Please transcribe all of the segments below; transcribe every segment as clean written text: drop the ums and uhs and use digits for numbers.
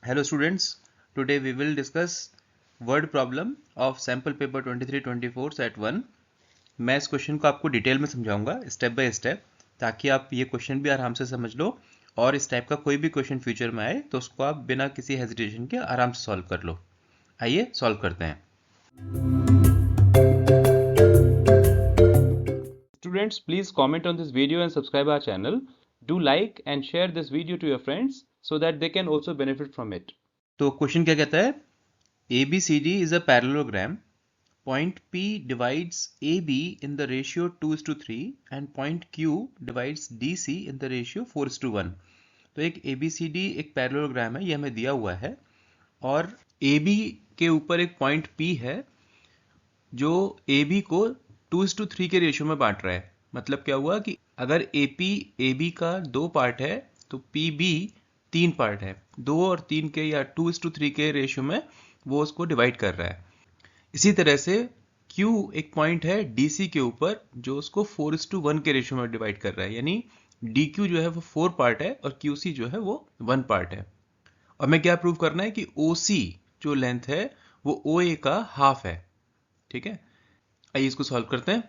Hello students, today we will discuss word problem of sample paper 23-24 set 1। मैं इस question को आपको detail में समझाऊंगा स्टेप बाय स्टेप, ताकि आप ये क्वेश्चन भी आराम से समझ लो और इस टाइप का कोई भी क्वेश्चन फ्यूचर में आए तो उसको आप बिना किसी हेजिटेशन के आराम से सॉल्व कर लो। आइए सॉल्व करते हैं। Students, please comment on this video and subscribe our channel. Do like and share this video to your friends so that they can also benefit from it. तो क्वेश्चन क्या कहता है? ABCD is a parallelogram. Point P divides AB in the ratio 2:3 and point Q divides DC in the ratio 4:1। तो एक ABCD एक parallelogram है, ये हमें दिया हुआ है और AB के ऊपर एक पॉइंट P है जो AB को 2:3 के रेशियो में बांट रहा है। मतलब क्या हुआ कि अगर AP AB का 2 पार्ट है तो PB 3 पार्ट है, 2 और 3 के या 2:3 के रेशियो में वो उसको डिवाइड कर रहा है। इसी तरह से Q एक पॉइंट है DC के ऊपर जो उसको 4:1 के रेशियो में डिवाइड कर रहा है, यानी DQ जो है वो 4 पार्ट है और QC जो है वो 1 पार्ट है। और हमें क्या प्रूव करना है कि OC जो लेंथ है वो OA का हाफ है। ठीक है, आइए इसको सॉल्व करते हैं।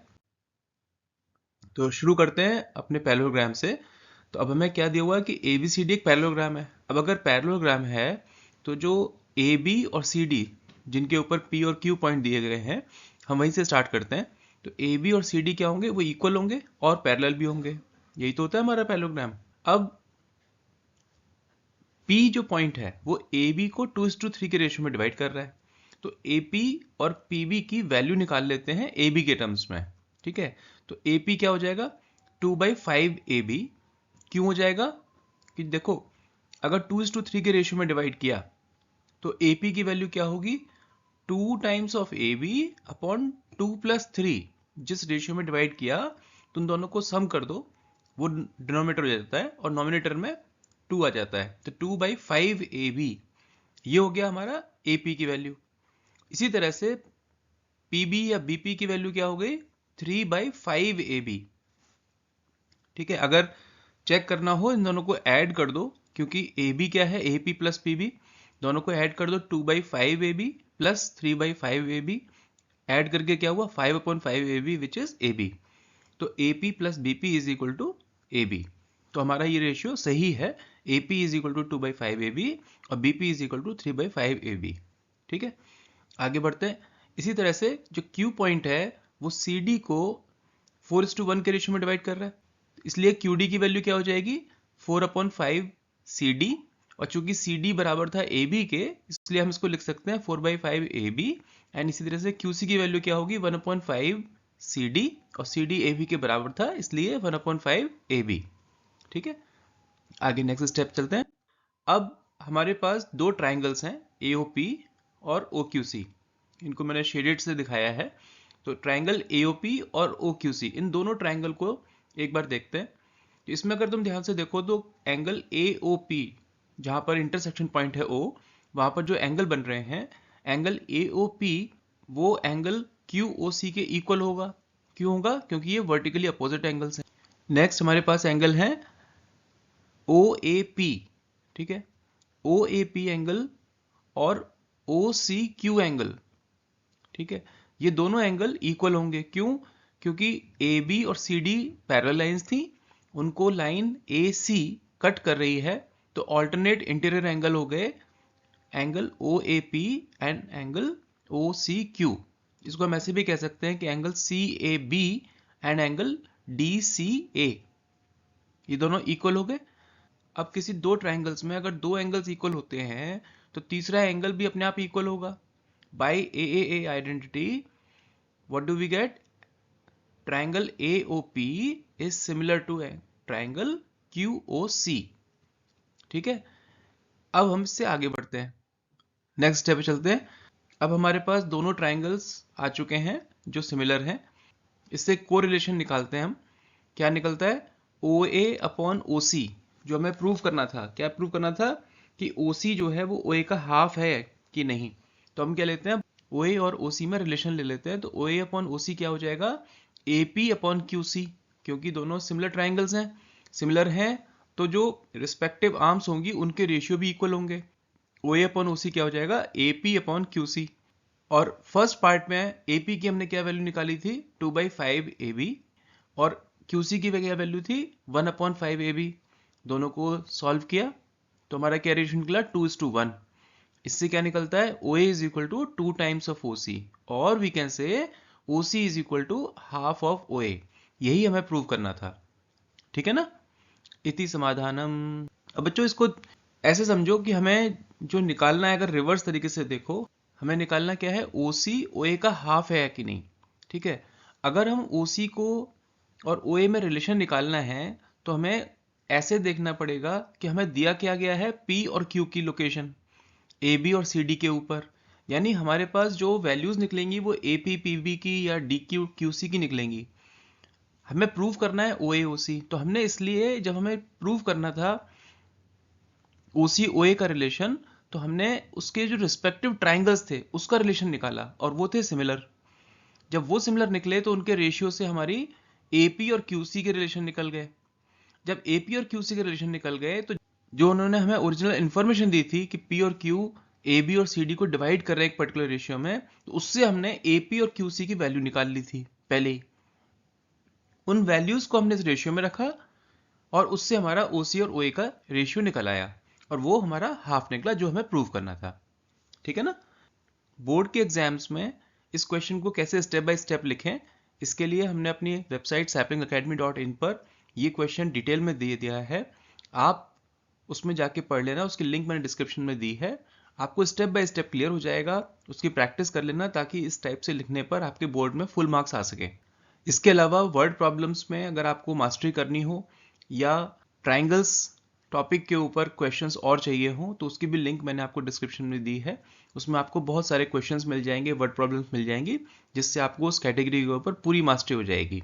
तो शुरू करते हैं अपने पैरेललोग्राम से। तो अब हमें क्या दिया हुआ है कि ABCD एक पैरेललोग्राम है। अब अगर पैरेललोग्राम है तो जो AB और CD जिनके ऊपर P और Q पॉइंट दिए गए हैं, हम वहीं से स्टार्ट करते हैं। तो AB और CD क्या होंगे? वो इक्वल होंगे और पैरेलल भी होंगे। यही तो होता है हमारा पैरेललोग्राम। अब P जो पॉइंट है वो AB को 2:3 के रेशियो में डिवाइड कर रहा है। तो AP और PB की वैल्यू निकाल लेते हैं AB के टर्म्स में। ठीक है, तो AP क्या हो जाएगा? 2/5 AB। क्यों हो जाएगा कि देखो, अगर 2:3 के रेशियो में डिवाइड किया तो AP की वैल्यू क्या होगी? 2 टाइम्स ऑफ AB अपॉन 2 + 3। जिस रेशियो में डिवाइड किया तुम दोनों को सम कर दो, वो डिनोमिनेटर हो जाता है और नॉमिनेटर में 2 आ जाता है। तो 2/5 AB ये हो गया हमारा AP की वैल्यू। इसी तरह से PB या BP की वैल्यू क्या हो गई? 3/5 AB। ठीक है, अगर चेक करना हो इन दोनों को ऐड कर दो, क्योंकि AB क्या है? AP + PB। दोनों को ऐड कर दो, 2/5 AB + 3/5 AB। ऐड करके क्या हुआ? 5/5 AB विच इज AB। तो AP + BP इज इक्वल टू AB। तो हमारा ये रेशियो सही है। AP इज इक्वल टू 2/5 AB और BP इज इक्वल टू 3/5 AB। ठीक है, आगे बढ़ते हैं। इसी तरह से जो Q पॉइंट है वो CD को 4:1 के रेशियो में डिवाइड कर रहा है, इसलिए QD की वैल्यू क्या हो जाएगी? 4/5 CD। और चूंकि CD बराबर था AB के, इसलिए हम इसको लिख सकते हैं 4/5 AB। एंड इसी तरह से QC की वैल्यू क्या होगी? 1/5 CD, और CD AB के बराबर था इसलिए 1/5 AB। ठीक है, आगे नेक्स्ट स्टेप चलते हैं। अब हमारे पास दो ट्राइंगल्स हैं, AOP और OQC। इनको मैंने शेडेड से दिखाया है। तो ट्राइंगल AOP और OQC, इन दोनों ट्राइंगल को एक बार देखते हैं। तो इसमें अगर तुम ध्यान से देखो तो एंगल AOP, जहां पर इंटरसेक्शन पॉइंट है O, वहां पर जो एंगल बन रहे हैं, एंगल AOP वो एंगल QOC के इक्वल होगा। क्यों होगा? क्योंकि ये वर्टिकली अपोजिट एंगल्स हैं। नेक्स्ट हमारे पास एंगल है OAP। ठीक है, OAP एंगल और OCQ एंगल। ठीक है, ये दोनों एंगल इक्वल होंगे। क्यों? क्योंकि AB और CD पैरेलल लाइंस थी, उनको लाइन AC कट कर रही है, तो ऑल्टरनेट इंटीरियर एंगल हो गए angle OAP and angle OCQ। इसको हम ऐसे भी कह सकते हैं कि angle CAB and angle DCA, ये दोनों इक्वल हो गए। अब किसी दो ट्राइंगल्स में अगर दो एंगल्स इक्वल होते हैं तो तीसरा एंगल भी अपने आप इक्वल होगा। By AAA identity what do we get? Triangle AOP is similar to a triangle QOC। ठीक है, अब हम इससे आगे बढ़ते हैं, नेक्स्ट स्टेप पे चलते हैं। अब हमारे पास दोनों ट्राइंगल्स आ चुके हैं जो सिमिलर हैं। इससे कोरिलेशन निकालते हैं हम। क्या निकलता है? OA/OC। जो हमें प्रूव करना था, क्या प्रूव करना था? कि OC जो है वो OA का हाफ है कि नहीं। तो हम क्या लेते हैं? OA और OC में रिलेशन ले लेते हैं। तो OA/OC क्या हो जाएगा? AP/QC। क्योंकि दोनों सिमिलर ट्राइंगल्स हैं, सिमिलर हैं, तो जो रिस्पेक्टिव आर्म्स होंगी उनके रेशियो भी इक्वल होंगे। OA अपॉन OC क्या हो जाएगा, AP अपॉन QC। और फर्स्ट पार्ट में AP की हमने क्या वैल्यू निकाली थी, 2/5 AB, और QC की क्या वैल्यू थी, 1/5 AB। दोनों को सॉल्व किया तो हमारा क्या रेशियो निकला, 2:1। इससे क्या निकलता है, OA is equal to 2 times of OC, और we can say OC is equal to half of OA। यही हमें प्रूव करना था, ठीक है ना। इति समाधानम। अब बच्चों इसको ऐसे समझो कि हमें जो निकालना है, अगर रिवर्स तरीके से देखो, हमें निकालना क्या है, OC OA का हाफ है कि नहीं, ठीक है। अगर हम OC को और OA में रिलेशन निकालना है तो हमें ऐसे देखना पड़ेगा कि हमें दिया क्या गया है, P और Q की लोकेशन AB और CD के ऊपर, यानी हमारे पास जो वैल्यूज निकलेंगी वो AP PB की या DQ QC की निकलेंगी। हमें प्रूव करना है OA OC, तो हमने इसलिए जब हमें प्रूव करना था OC OA का रिलेशन, तो हमने उसके जो रिस्पेक्टिव ट्राइंगल्स थे उसका रिलेशन निकाला, और वो थे सिमिलर। जब वो सिमिलर निकले तो उनके रेशियो से हमारी AP और QC के रिलेशन निकल गए। जब AP और QC के रिलेशन निकल गए तो जो उन्होंने हमें ओरिजिनल इंफॉर्मेशन दी थी कि P और Q AB और CD को डिवाइड कर रहे हैं एक पर्टिकुलर रेशियो में, तो उससे हमने AP और QC की वैल्यू निकाल ली थी पहले ही। उन वैल्यूज को हमने इस रेशियो में रखा और उससे हमारा OC और OA का रेशियो निकल आया, और वो हमारा हाफ निकला जो हमें प्रूव करना था, ठीक है ना। बोर्ड के एग्जाम्स में इस क्वेश्चन को कैसे स्टेप बाय स्टेप लिखें, इसके लिए हमने अपनी वेबसाइट saplingacademy.in पर ये क्वेश्चन डिटेल में दे दिया है। आप उसमें जाके पढ़ लेना, उसकी लिंक मैंने डिस्क्रिप्शन में दी है। आपको स्टेप बाय स्टेप क्लियर हो जाएगा, उसकी प्रैक्टिस कर लेना ताकि इस टाइप से लिखने पर आपके बोर्ड में फुल मार्क्स आ सके। इसके अलावा वर्ड प्रॉब्लम्स में अगर आपको मास्टरी करनी हो या ट्राइंगल्स टॉपिक के ऊपर क्वेश्चंस और चाहिए हो तो उसकी भी लिंक मैंने आपको डिस्क्रिप्शन में दी है। उसमें आपको बहुत सारे क्वेश्चंस मिल जाएंगे, वर्ड प्रॉब्लम्स मिल जाएंगी, जिससे आपको उस कैटेगरी के ऊपर पूरी मास्टरी हो जाएगी।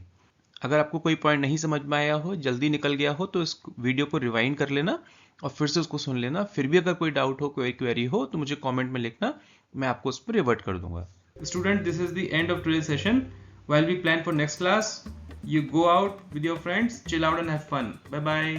अगर आपको कोई पॉइंट नहीं समझ में आया हो, जल्दी निकल गया हो, तो इस वीडियो को रिवाइंड कर लेना और फिर से उसको सुन लेना। फिर भी अगर कोई डाउट हो, कोई क्वेरी हो, तो मुझे कमेंट में लिखना, मैं आपको उस पर रिवर्ट कर दूंगा। Student, this is the end of today's session. While we plan for next class, you go out with your friends, chill out and have fun. Bye bye.